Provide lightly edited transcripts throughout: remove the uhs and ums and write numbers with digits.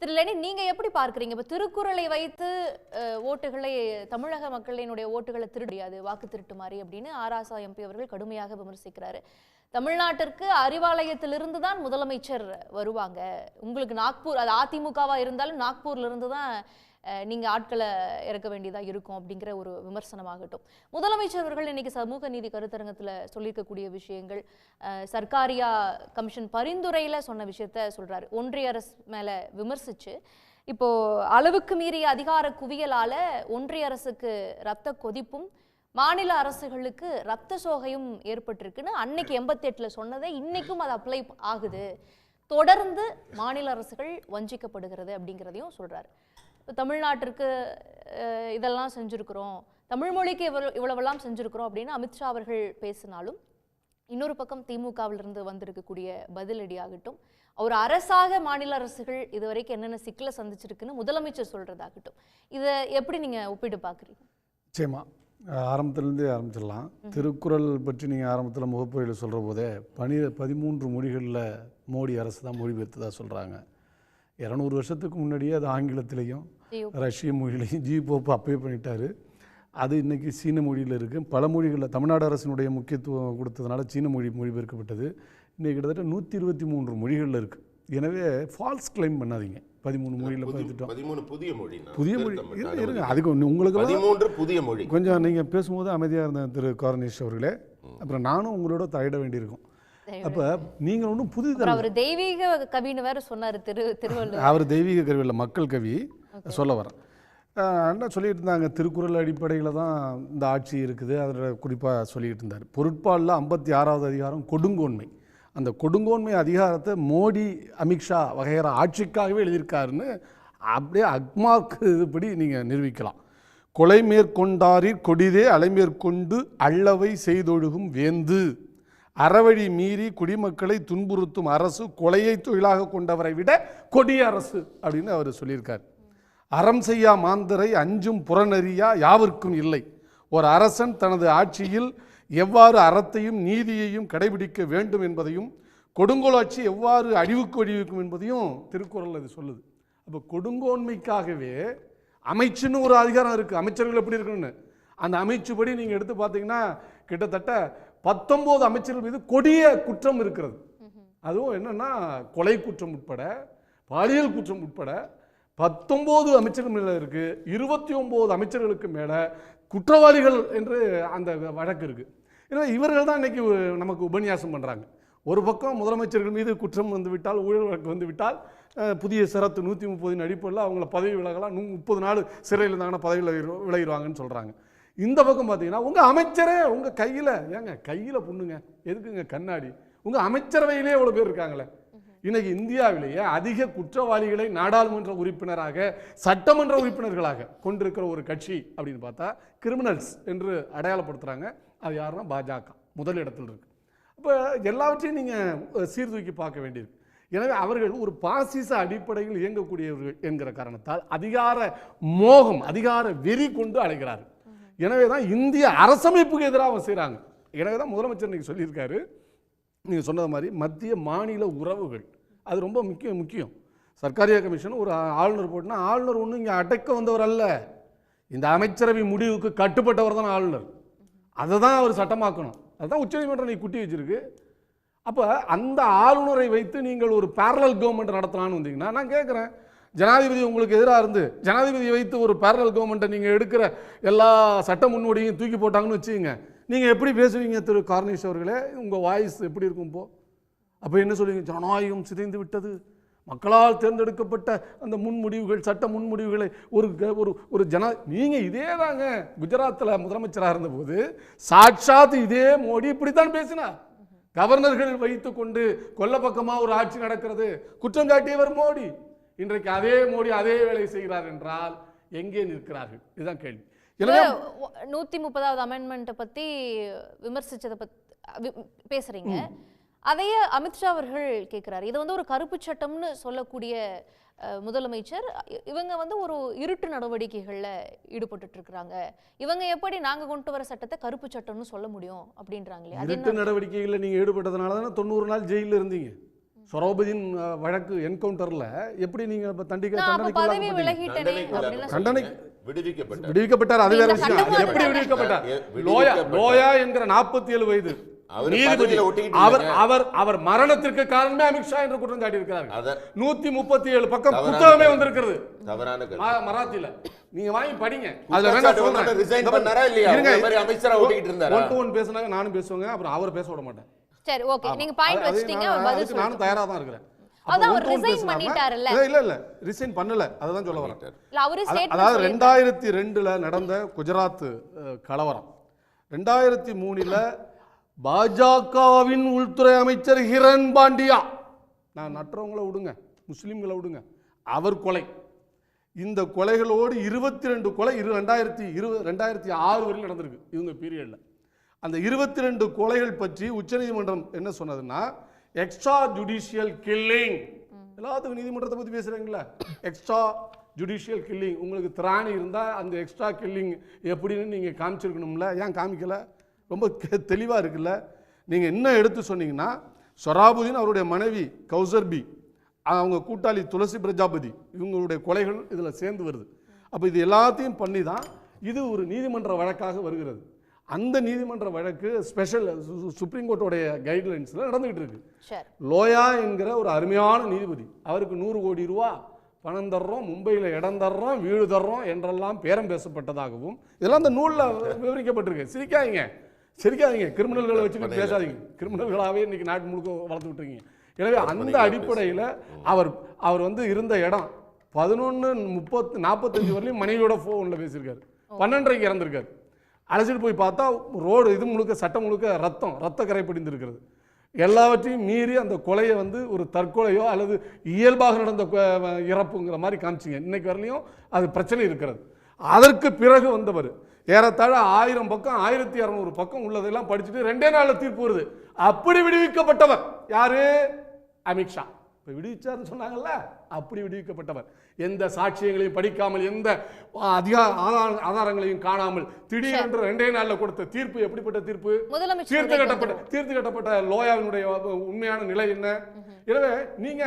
திரு Lenin, நீங்க எப்படி பார்க்கறீங்க? இப்ப திருக்குறளை வைத்து ஓட்டுகளை, தமிழக மக்களினுடைய ஓட்டுகளை திருட முடியாது, வாக்கு திருட்டு மாதிரி அப்படின்னு ஆராசா எம்பி அவர்கள் கடுமையாக விமர்சிக்கிறாரு. தமிழ்நாட்டிற்கு அறிவாலயத்திலிருந்து தான் முதலமைச்சர் வருவாங்க. உங்களுக்கு நாக்பூர், அது அதிமுகவா இருந்தாலும் நாக்பூர்ல இருந்து தான் நீங்க ஆட்களை இறக்க வேண்டியதா இருக்கும் அப்படிங்கிற ஒரு விமர்சனமாகட்டும். முதலமைச்சர் அவர்கள் இன்னைக்கு சமூக நீதி கருத்தரங்கத்துல சொல்லியிருக்கக்கூடிய விஷயங்கள், சர்க்காரியா கமிஷன் பரிந்துரையில சொன்ன விஷயத்த சொல்றாரு. ஒன்றிய அரசு மேல விமர்சிச்சு, இப்போ அளவுக்கு மீறிய அதிகார குவியலால ஒன்றிய அரசுக்கு ரத்த கொதிப்பும் மாநில அரசுகளுக்கு ரத்த சோகையும் ஏற்பட்டிருக்குன்னு அன்னைக்கு 88ல சொன்னதை இன்னைக்கும் அது அப்ளை ஆகுது. தொடர்ந்து மாநில அரசுகள் வஞ்சிக்கப்படுகிறது அப்படிங்கிறதையும் சொல்றாரு. தமிழ்நாட்டிற்கு இதெல்லாம் செஞ்சிருக்கிறோம், தமிழ் மொழிக்கு இவ்வளவெல்லாம் செஞ்சிருக்கிறோம் அப்படின்னு அமித்ஷா அவர்கள் பேசினாலும், இன்னொரு பக்கம் திமுகவிலிருந்து வந்திருக்கக்கூடிய பதிலடியாகட்டும், ஒரு அரசாக மாநில அரசுகள் இதுவரைக்கும் என்னென்ன சிக்கலை சந்திச்சிருக்குன்னு முதலமைச்சர் சொல்றதாகட்டும், இதை எப்படி நீங்க ஒப்பிட்டு பார்க்குறீங்க? நிச்சயமா ஆரம்பத்திலேருந்தே ஆரம்பிச்சிடலாம். திருக்குறள் பற்றி நீங்கள் ஆரம்பத்தில் முகப்புரையில் சொல்கிற போதே 13 மொழிகளில் மோடி அரசு தான் மொழிபெயர்த்ததாக சொல்கிறாங்க. 200 வருஷத்துக்கு முன்னாடியே அது ஆங்கிலத்திலையும் ரஷ்ய மொழியிலையும் போப்பு அப்பே பண்ணிட்டாரு. அது இன்றைக்கி சீன மொழியில் இருக்குது. பல மொழிகளில் தமிழ்நாடு அரசினுடைய முக்கியத்துவம் கொடுத்ததுனால சீன மொழி மொழிபெயர்க்கப்பட்டது. இன்றைக்கி கிட்டத்தட்ட 123 மொழிகளில் இருக்குது. எனவே ஃபால்ஸ் கிளைம் பண்ணாதீங்க. 13 மொழியில் பார்த்துட்டோம். புதிய மொழி இருங்க, அதுக்கு உங்களுக்கு புதிய மொழி கொஞ்சம் நீங்கள் பேசும்போது அமைதியாக இருந்த திரு கார்னிஷ் அவர்களே, அப்புறம் நானும் உங்களோட தலையிட வேண்டியிருக்கும். அப்போ நீங்கள் ஒன்றும் புதிது, அவர் தெய்வீக கவின்னு வேற சொன்னார். திருவள்ளுவர் அவர் தெய்வீக கவி இல்லை, மக்கள் கவி. சொல்ல வரேன், அண்ணா சொல்லிட்டு இருந்தாங்க திருக்குறள் அடிப்படையில் தான் இந்த ஆட்சி இருக்குது. அதில் குறிப்பாக சொல்லிகிட்டு இருந்தார். பொருட்பாலில் 56வது அதிகாரம் கொடுங்கோன்மை. அந்த கொடுங்கோன்மை அதிகாரத்தை மோடி, அமித்ஷா வகையற ஆட்சிக்காகவே எழுதியிருக்காருன்னு அப்படியே அக்மார்க்கு இதுபடி நீங்கள் நிரூபிக்கலாம். கொலை மேற்கொண்டாரில் கொடிதே அலைமேற்கொண்டு அல்லவை செய்தொழுகும் வேந்து, அறவழி மீறி குடிமக்களை துன்புறுத்தும் அரசு கொலையை தொழிலாக கொண்டவரை விட கொடிய அரசு அப்படின்னு அவர் சொல்லியிருக்கார். அறம் செய்யா மாந்தரை அஞ்சும் புறநறியா யாவர்க்கும் இல்லை. ஒரு அரசன் தனது ஆட்சியில் எவ்வாறு அறத்தையும் நீதியையும் கடைபிடிக்க வேண்டும் என்பதையும், கொடுங்கோலாட்சி எவ்வாறு அழிவுக்கு வழிவிக்கும் என்பதையும் திருக்குறள் அது சொல்லுது. அப்போ கொடுங்கோன்மைக்காகவே அமைச்சுன்னு ஒரு அதிகாரம் இருக்குது. அமைச்சர்கள் எப்படி இருக்கணும்னு அந்த அமைச்சுப்படி நீங்கள் எடுத்து பார்த்தீங்கன்னா கிட்டத்தட்ட 19 அமைச்சர்கள் மீது கொடிய குற்றம் இருக்கிறது. அதுவும் என்னன்னா கொலை குற்றம் உட்பட, பாலியல் குற்றம் உட்பட 19 அமைச்சர்கள் மேலே இருக்கு. 29 அமைச்சர்களுக்கு மேலே குற்றவாளிகள் என்று அந்த வழக்கு இருக்கு. எனவே இவர்கள் தான் இன்னைக்கு நமக்கு உபன்யாசம் பண்ணுறாங்க. ஒரு பக்கம் முதலமைச்சர்கள் மீது குற்றம் வந்து விட்டால், ஊழல் வழக்கு வந்து விட்டால், புதிய சரத்து 130 அடிப்படையில் அவங்கள பதவி விலகலாம், 30 நாள் சிறையில் இருந்தாங்கன்னா பதவியில் விலகிடுவாங்கன்னு சொல்கிறாங்க. இந்த பக்கம் பார்த்தீங்கன்னா உங்கள் அமைச்சரே உங்கள் கையில், ஏங்க கையில் புண்ணுங்க, எதுக்குங்க கண்ணாடி? உங்கள் அமைச்சரவையிலே எவ்வளோ பேர் இருக்காங்களே. இன்னைக்கு இந்தியாவிலேயே அதிக குற்றவாளிகளை நாடாளுமன்ற உறுப்பினராக, சட்டமன்ற உறுப்பினர்களாக கொண்டிருக்கிற ஒரு கட்சி அப்படின்னு பார்த்தா கிரிமினல்ஸ் என்று அடையாளப்படுத்துகிறாங்க. அது யாருன்னா பாஜக முதல் இடத்தில் இருக்கு. அப்போ எல்லாவற்றையும் நீங்கள் சீர்தூக்கி பார்க்க வேண்டியிருக்கு. எனவே அவர்கள் ஒரு பாசிச அடிப்படையில் இயங்கக்கூடியவர்கள் என்கிற காரணத்தால் அதிகார மோகம், அதிகார வெறி கொண்டு அழைக்கிறார்கள். எனவே தான் இந்திய அரசமைப்புக்கு எதிராக அவங்க செய்கிறாங்க. எனவே தான் முதலமைச்சர் இன்னைக்கு சொல்லியிருக்காரு, நீங்கள் சொன்னது மாதிரி மத்திய மாநில உறவுகள் அது ரொம்ப முக்கியம். சர்க்காரியா கமிஷன் ஒரு ஆளுநர் போட்டுனா, ஆளுநர் ஒன்றும் இங்கே அடக்க வந்தவர் அல்ல, இந்த அமைச்சரவை முடிவுக்கு கட்டுப்பட்டவர் தான் ஆளுநர். அதை தான் அவர் சட்டமாக்கணும். அதுதான் உச்சநீதிமன்றம் நீ குட்டி வச்சிருக்கு. அப்போ அந்த ஆளுநரை வைத்து நீங்கள் ஒரு பேரலல் கவர்மெண்ட் நடத்தலான்னு வந்தீங்கன்னா, நான் கேட்குறேன், ஜனாதிபதி உங்களுக்கு எதிராக இருந்து ஜனாதிபதியை வைத்து ஒரு பேரலல் கவர்மெண்ட்டை நீங்கள் எடுக்கிற எல்லா சட்ட முன்வடியும் தூக்கி போட்டாங்கன்னு வச்சுக்கோங்க, நீங்கள் எப்படி பேசுவீங்க திரு கார்னிஷ் அவர்களே? உங்கள் வாய்ஸ் எப்படி இருக்கும்? அப்போ என்ன சொல்லுவீங்க? ஜனநாயகம் சிதைந்து விட்டது, மக்களால் தேர்ந்தெடுக்கப்பட்ட அந்த முன்முடிவுகள், சட்ட முன்முடிவுகளை ஒரு நீங்கள் இதே தாங்க குஜராத்தில் முதலமைச்சராக இருந்தபோது சாட்சாத் இதே மோடி இப்படித்தான் பேசினார். கவர்னர்கள் வைத்து கொண்டு கொல்ல பக்கமாக ஒரு ஆட்சி நடக்கிறது குற்றம் சாட்டியவர் மோடி. இன்றைக்கு அதே மோடி அதே வேலை செய்கிறார் என்றால் எங்கே நிற்கிறார்கள்? இதுதான் கேள்வி. 130வது அமெண்ட்மெண்ட் பத்தி விமர்சிச்சதை பத்தி பேசுறீங்க. அதையே அமித்ஷா அவர்கள் கேட்கிறார். இது ஒரு கருப்பு சட்டம்னு சொல்லக்கூடிய முதலமைச்சர், இவங்க ஒரு இருட்டு நடவடிக்கைகள்ல ஈடுபட்டு இருக்காங்க. இவங்க எப்படி நாங்க கொண்டு வர சட்டத்தை கருப்பு சட்டம்னு சொல்ல முடியும் அப்படின்றாங்களே. இருட்டு நடவடிக்கைகளில் நீங்க ஈடுபட்டதனால தானே 90 நாள் ஜெயிலில் இருந்தீங்க. சொரோபதியின் வழக்கு என்கவுண்டர்ல எப்படி நீங்க இப்ப பதவி விலகிட்டனே தண்டனை விடுவிக்கப்பட்டார். விடுவிக்கப்பட்டார், அது வேற விஷயம். எப்படி விடுவிக்கப்பட்டார்? லோயா என்கிற 47 வயது நீதிபதி அவர் மரணத்திற்கு காரணமே அமித்ஷா என்று குற்றம் சாட்டி இருக்கிறார்கள். 137 பக்கம் புத்தகமே வந்திருக்கிறது மராத்தியில, நீங்க வாங்கி படிங்க. அதுல வேணா சொல்றேன், ரிசைன் பண்ணாரா இல்லையா? இந்த மாதிரி அமைச்சரா ஓட்டிட்டு இருந்தாரா? ஒன் டு ஒன் பேசுனாங்க, நானும் பேசுவாங்க, அப்புறம் அவர் பேச விட மாட்டேன். சரி, ஓகே, நீங்க பாயிண்ட் வச்சிட்டீங்க, பதில் சொல்லுங்க. நானும் தயாரா தான் இருக்கிறேன். அதான் அவர் ரிசைன் பண்ணிட்டாருல்ல? இல்ல ரிசைன் பண்ணல, அதான் சொல்ல வரேன். இல்ல அவரே ஸ்டேட்மென்ட், அதாவது 2002ல நடந்த குஜராத் கலவரம், 2003ல பாஜகவின் உள்துறை அமைச்சர் ஹிரண் பாண்டியா, நான் மற்றவங்களை விடுங்க, முஸ்லிம்களை விடுங்க, அவர் கொலை, இந்த கொலைகளோடு 22 கொலை 2006 வரையில் நடந்திருக்கு இவங்க பீரியட்ல. அந்த 22 கொலைகள் பற்றி உச்சநீதிமன்றம் என்ன சொன்னதுன்னா, எக்ஸ்ட்ரா ஜுடிஷியல் கில்லிங். எல்லாத்துக்கும் நீதிமன்றத்தை பற்றி பேசுறீங்களா? எக்ஸ்ட்ரா ஜுடிஷியல் கில்லிங், உங்களுக்கு திராணி இருந்தால் அந்த எக்ஸ்ட்ரா கில்லிங் எப்படின்னு நீங்கள் காமிச்சிருக்கணும்ல, ஏன் காமிக்கல? ரொம்ப தெளிவாக இருக்குல்ல. நீங்கள் என்ன எடுத்து சொன்னீங்கன்னா, சொராபுதீன், அவருடைய மனைவி கௌசர்பி, அவங்க கூட்டாளி துளசி பிரஜாபதி, இவங்களுடைய கொலைகள் இதில் சேர்ந்து வருது. அப்போ இது எல்லாத்தையும் பண்ணி தான் இது ஒரு நீதிமன்ற வழக்காக வருகிறது. அந்த நீதிமன்ற வழக்கு ஸ்பெஷல் சுப்ரீம் கோர்ட்டோடைய கைட்லைன்ஸில் நடந்துகிட்டு இருக்கு. லோயா என்கிற ஒரு அருமையான நீதிபதி, அவருக்கு 100 கோடி ரூபா பணம் தர்றோம், மும்பையில் இடம் தர்றோம், வீடு தர்றோம் என்றெல்லாம் பேரம் பேசப்பட்டதாகவும் இதெல்லாம் அந்த நூலில் விவரிக்கப்பட்டிருக்கு. சிரிக்காதீங்க, கிரிமினல்களை வச்சுக்கிட்டு பேசாதீங்க. கிரிமினல்களாகவே இன்னைக்கு நாட்டு முழுக்க வளர்த்து விட்டுருக்கீங்க. எனவே அந்த அடிப்படையில் அவர் வந்து இருந்த இடம் 11:45 வரலையும் மனைவியோட ஃபோனில் பேசியிருக்காரு. 12:30 இறந்திருக்காரு. அழைச்சிட்டு போய் பார்த்தா ரோடு இது முழுக்க சட்டம் முழுக்க ரத்த கரை படிந்திருக்கிறது. எல்லாவற்றையும் மீறி அந்த கொலையை வந்து ஒரு தற்கொலையோ அல்லது இயல்பாக நடந்த இறப்புங்கிற மாதிரி காமிச்சிங்க. இன்னைக்கு வரலையும் அது பிரச்சனை இருக்கிறது. அதற்கு பிறகு வந்தவர் ஏறத்தாழ 1000 பக்கம் 1200 பக்கம் உள்ளதெல்லாம் படிச்சுட்டு 2 நாளில் தீர்ப்பு வருது. அப்படி விடுவிக்கப்பட்டவர் யாரு? அமித்ஷா. இப்போ விடுவிச்சார்னு சொன்னாங்கல்ல, அப்படி விடுவிக்கப்பட்டவர். எந்த சாட்சியங்களையும் படிக்காமல், எந்த ஆதாரங்களையும் காணாமல் திடீரென்று 2 நாளில் கொடுத்த தீர்ப்பு எப்படிப்பட்ட தீர்ப்பு? தீர்த்து கட்டப்பட்ட லோயாவினுடைய உண்மையான நிலை என்ன? எனவே நீங்க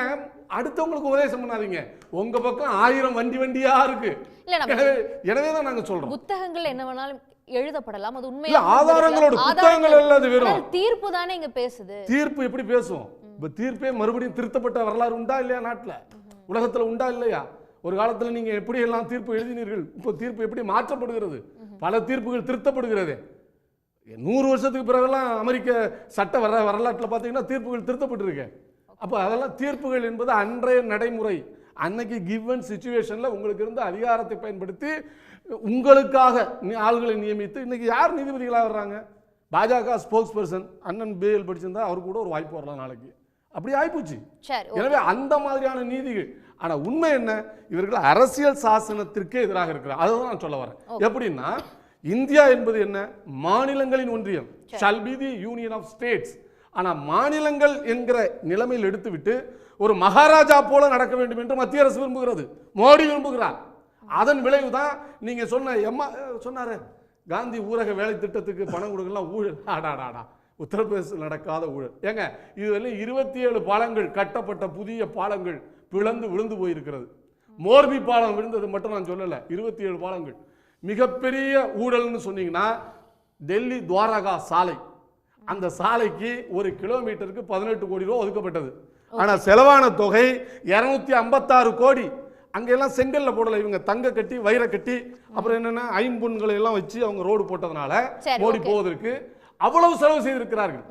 அடுத்தவங்களுக்கு உபதேசம் பண்ணாதீங்க. உங்க பக்கம் 1000 வண்டியா இருக்கு. எனவேதான் நாங்க சொல்றோம், புத்தகங்கள் என்ன வேணாலும் எழுதப்படலாம், அது உண்மை. ஆதாரங்களோட புத்தகங்கள் அல்லது வெறும் தீர்ப்பு தானே இங்க பேசுது. தீர்ப்பு எப்படி பேசும்? இப்ப தீர்ப்பே மறுபடியும் திருத்தப்பட்ட வரலாறு உண்டா இல்லையா? நாட்டுல உலகத்துல உண்டா இல்லையா? ஒரு காலத்துல நீங்க எப்படி எல்லாம் தீர்ப்பு எழுதினீர்கள், இப்போ தீர்ப்பு எப்படி மாற்றப்படுகிறது? பல தீர்ப்புகள் திருத்தப்படுகிறது. 100 வருஷத்துக்கு பிறகுலாம் அமெரிக்க சட்ட வரலாற்றில் பார்த்தீங்கன்னா தீர்ப்புகள் திருத்தப்பட்டிருக்கு. அப்போ அதெல்லாம் தீர்ப்புகள் என்பது அன்றைய நடைமுறை, அன்னைக்கு கிவன் சிச்சுவேஷன்ல உங்களுக்கு இருந்த அதிகாரத்தை பயன்படுத்தி உங்களுக்காக ஆள்களை நியமித்து இன்னைக்கு யார் நீதிபதிகளாக வர்றாங்க? பாஜக ஸ்போக்ஸ் பர்சன் அண்ணன் பேல் படிச்சிருந்தா அவருக்கு கூட ஒரு வாய்ப்பு வரலாம் நாளைக்கு. அப்படி ஆயிப்போச்சு. எனவே அந்த மாதிரியான நீதிகள். ஆனா உண்மை என்ன? இவர்கள் அரசியல் சாசனத்திற்கே எதிராக இருக்கிறார். அதுதான் நான் சொல்ல வரேன். எப்படின்னா, இந்தியா என்பது என்ன? மாநிலங்களின் ஒன்றியம், shall be the union of states. ஆனா மாநிலங்கள் என்கிற நிலைமையில் எடுத்துவிட்டு ஒரு மகாராஜா போல நடக்க வேண்டும் என்று மத்திய அரசு விரும்புகிறது, மோடி விரும்புகிறார். அதன் விளைவுதான் நீங்க சொன்னாரு காந்தி ஊரக வேலை திட்டத்துக்கு பணம் கொடுக்கலாம், ஊழல். ஆடாடாடா, உத்தரப்பிரதேசத்தில் நடக்காத ஊழல். ஏங்க, இதுவரை 27 பாலங்கள் கட்டப்பட்ட, புதிய பாலங்கள் பிளந்து விழுந்து போயிருக்கிறது. மோர்பி பாலம் விழுந்தது மட்டும் நான் சொல்லல, 27 பாலங்கள். மிகப்பெரிய ஊழல்னு சொன்னீங்கன்னா டெல்லி துவாரகா சாலை, அந்த சாலைக்கு 1 கிலோமீட்டருக்கு 18 கோடி ரூபாய் ஒதுக்கப்பட்டது. ஆனா செலவான தொகை 256 கோடி. அங்கெல்லாம் செங்கல்ல போடல, இவங்க தங்க கட்டி வைர கட்டி அப்புறம் என்னன்னா ஐம்பொன்களை எல்லாம் வச்சு அவங்க ரோடு போட்டதுனால மோடி போவதற்கு அவ்வளவு செலவு செய்திருக்கிறார்கள்.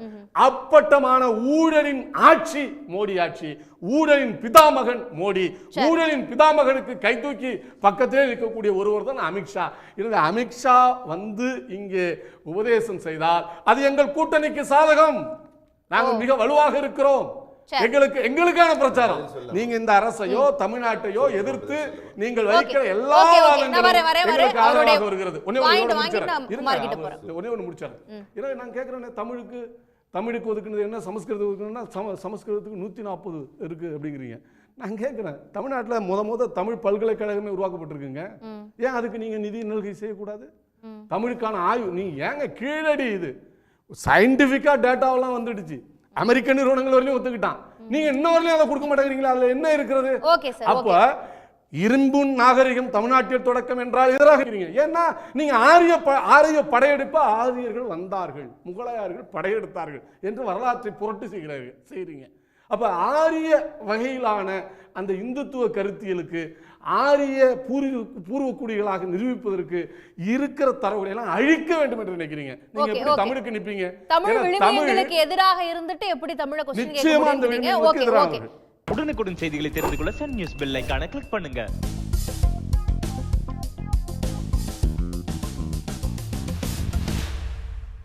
அப்பட்டமான ஊழலின் ஆட்சி மோடி ஆட்சி. ஊழலின் பிதாமகன் மோடி. ஊழலின் பிதாமகனுக்கு கை தூக்கி பக்கத்திலே இருக்கக்கூடிய ஒருவர் தான் அமித்ஷா. எனவே அமித்ஷா வந்து இங்கே உபதேசம் செய்தால் அது எங்கள் கூட்டணிக்கு சாதகம். நாங்கள் மிக வலுவாக இருக்கிறோம். எங்களுக்கான பிரச்சாரம். நீங்க இந்த அரசையோ தமிழ்நாட்டையோ எதிர்த்து நீங்கள் வைக்கிற எல்லா வாதங்களும் வருகிறது. ஒண்ணே ஒன்று முடிச்சாரு. எனவே நான் கேட்கிறேன், தமிழுக்கு ஒதுக்குனது என்ன, சமஸ்கிருதம் ஒதுக்கணும்னா சமஸ்கிருதத்துக்கு 140 இருக்கு அப்படிங்கிறீங்க. நான் கேட்கிறேன், தமிழ்நாட்டில் முத தமிழ் பல்கலைக்கழகமே உருவாக்கப்பட்டிருக்குங்க. ஏன் அதுக்கு நீங்க நிதி நல்கை செய்யக்கூடாது? தமிழுக்கான ஆய்வு நீங்க ஏங்க கீழடி? இது சயின்டிபிக்கா டேட்டாவெல்லாம் வந்துடுச்சு. அமெரிக்க நிறுவனங்கள் வரலையும் ஒத்துக்கிட்டான். நீங்க இன்ன வரையிலும் அதை கொடுக்க மாட்டேங்கிறீங்களா? அதுல என்ன இருக்கிறது? Okay sir. அப்ப இரும்பு நாகரிகம் தமிழ்நாட்டில் தொடக்கம் என்றால் எதிராக இருக்கீங்க. ஏன்னா நீங்க ஆரிய படையெடுப்பு ஆரியர்கள் வந்தார்கள், முகலாயர்கள் படையெடுத்தார்கள் என்று வரலாற்றை புரட்டு செய்கிறீங்க. அப்ப ஆரிய வகையிலான அந்த இந்துத்துவ கருத்தியலுக்கு ஆரிய பூர்வக்குடிகளாக நிரூபிப்பதற்கு இருக்கிற தரவுகளை எல்லாம் அழிக்க வேண்டும் என்று நினைக்கிறீங்க. நீங்க எப்படி தமிழுக்கு நிப்பீங்க? தமிழ் விழுமியங்களுக்கு எதிராக இருந்துட்டு எப்படி தமிழை கொஸ்டின் கேட்க நிச்சயமா அந்த முடியுங்க? விழுமியங்களுக்கு எதிராக. உடனுக்குடன் செய்திகளை தெரிந்து கொள்ள சன் நியூஸ் பெல் ஐகானை கிளிக் பண்ணுங்க.